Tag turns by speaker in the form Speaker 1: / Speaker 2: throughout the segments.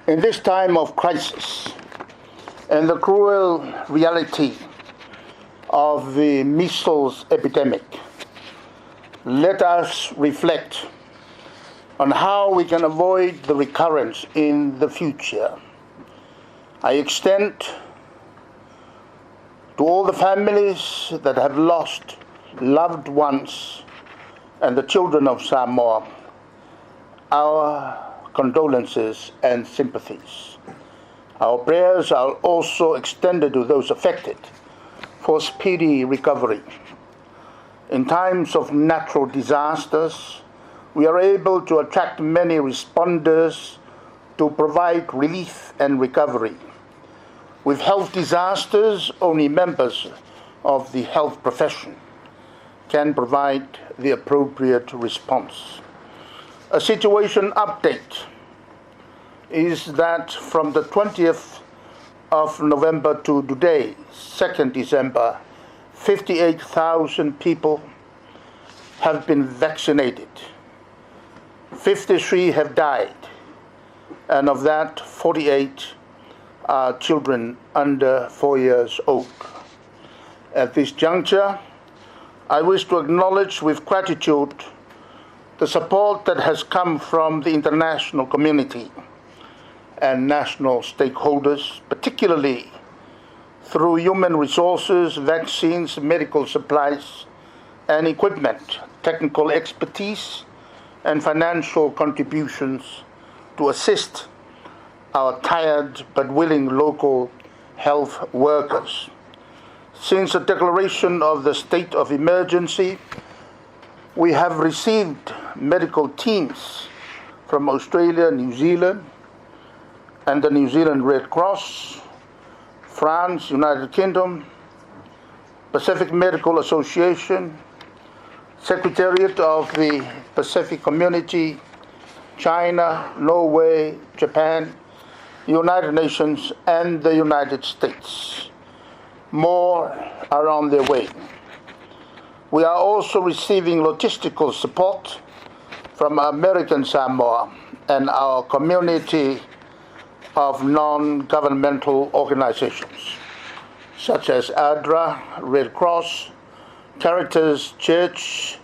Speaker 1: In this time of crisis and the cruel reality of the measles epidemic, let us reflect on how we can avoid the recurrence in the future. I extend to all the families that have lost loved ones and the children of Samoa our condolences and sympathies. Our prayers are also extended to those affected for speedy recovery. In times of natural disasters, we are able to attract many responders to provide relief and recovery. With health disasters, only members of the health profession can provide the appropriate response. A situation update is that from the 20th of November to today, 2nd December, 58,000 people have been vaccinated. 53 have died, and of that, 48 are children under 4 years old. At this juncture, I wish to acknowledge with gratitude the support that has come from the international community and national stakeholders, particularly through human resources, vaccines, medical supplies, and equipment, technical expertise, and financial contributions to assist our tired but willing local health workers. Since the declaration of the state of emergency, we have received medical teams from Australia, New Zealand, and the New Zealand Red Cross, France, United Kingdom, Pacific Medical Association, Secretariat of the Pacific Community, China, Norway, Japan, United Nations, and the United States. More are on their way. We are also receiving logistical support from American Samoa and our community of non-governmental organizations, such as ADRA, Red Cross, Caritas Church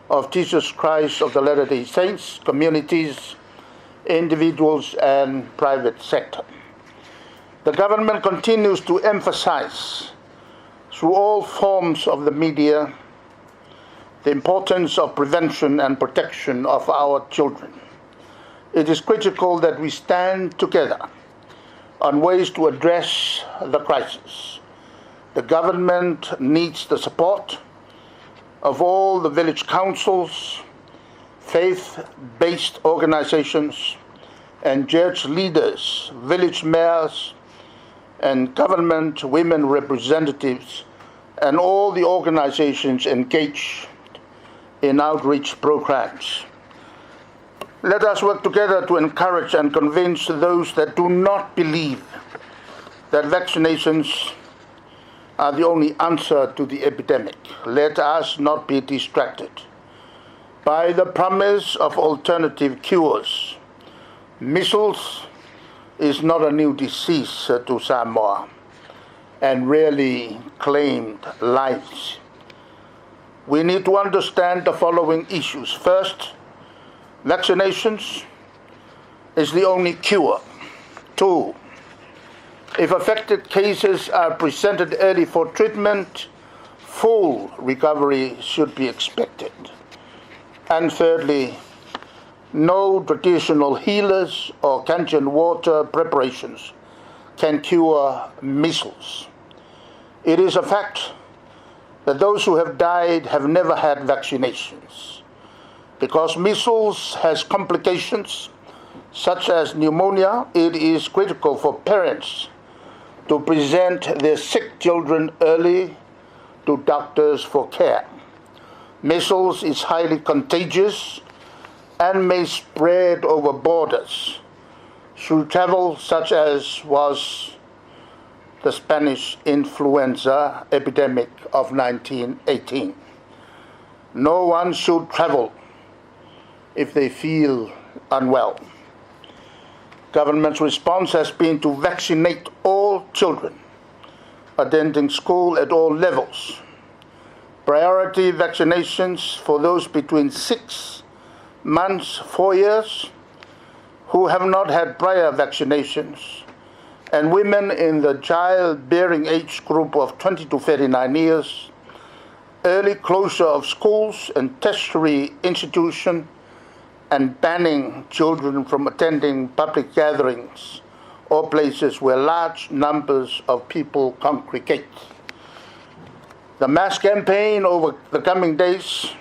Speaker 1: of Jesus Christ of the Latter-day Saints, communities, individuals, and private sector. The government continues to emphasize through all forms of the media the importance of prevention and protection of our children. It is critical that we stand together on ways to address the crisis. The government needs the support of all the village councils, faith-based organizations, and church leaders, village mayors, and government women representatives, and all the organizations engaged in outreach programs. Let us work together to encourage and convince those that do not believe that vaccinations are the only answer to the epidemic. Let us not be distracted by the promise of alternative cures. Measles is not a new disease to Samoa and rarely claimed lives. We need to understand the following issues. First, vaccinations is the only cure. Two, if affected cases are presented early for treatment, full recovery should be expected. And thirdly, no traditional healers or Kangen water preparations can cure measles. It is a fact that those who have died have never had vaccinations. Because measles has complications such as pneumonia, it is critical for parents to present their sick children early to doctors for care. Measles is highly contagious and may spread over borders through travel, such as was the Spanish influenza epidemic of 1918. No one should travel if they feel unwell. Government's response has been to vaccinate all children attending school at all levels. Priority vaccinations for those between 6 months, 4 years, who have not had prior vaccinations, and women in the childbearing age group of 20 to 39 years, early closure of schools and tertiary institutions, and banning children from attending public gatherings or places where large numbers of people congregate. The mass campaign over the coming days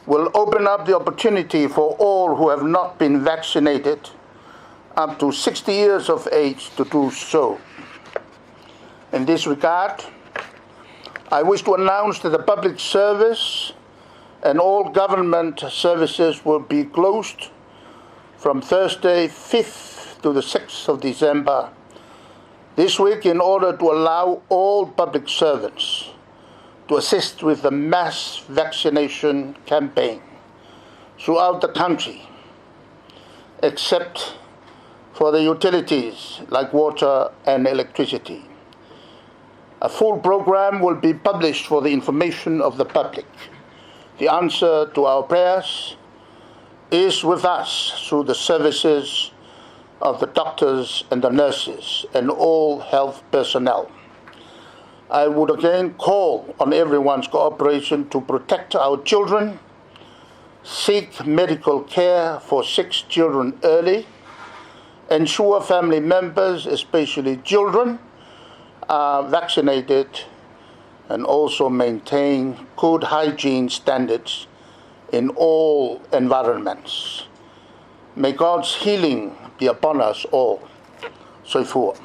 Speaker 1: will open up the opportunity for all who have not been vaccinated up to 60 years of age to do so. In this regard, I wish to announce that the public service and all government services will be closed from Thursday 5th to the 6th of December this week in order to allow all public servants to assist with the mass vaccination campaign throughout the country, except for the utilities like water and electricity. A full program will be published for the information of the public. The answer to our prayers is with us through the services of the doctors and the nurses and all health personnel. I would again call on everyone's cooperation to protect our children, seek medical care for sick children early, ensure family members, especially children, are vaccinated, and also maintain good hygiene standards in all environments. May God's healing be upon us all. Soifua.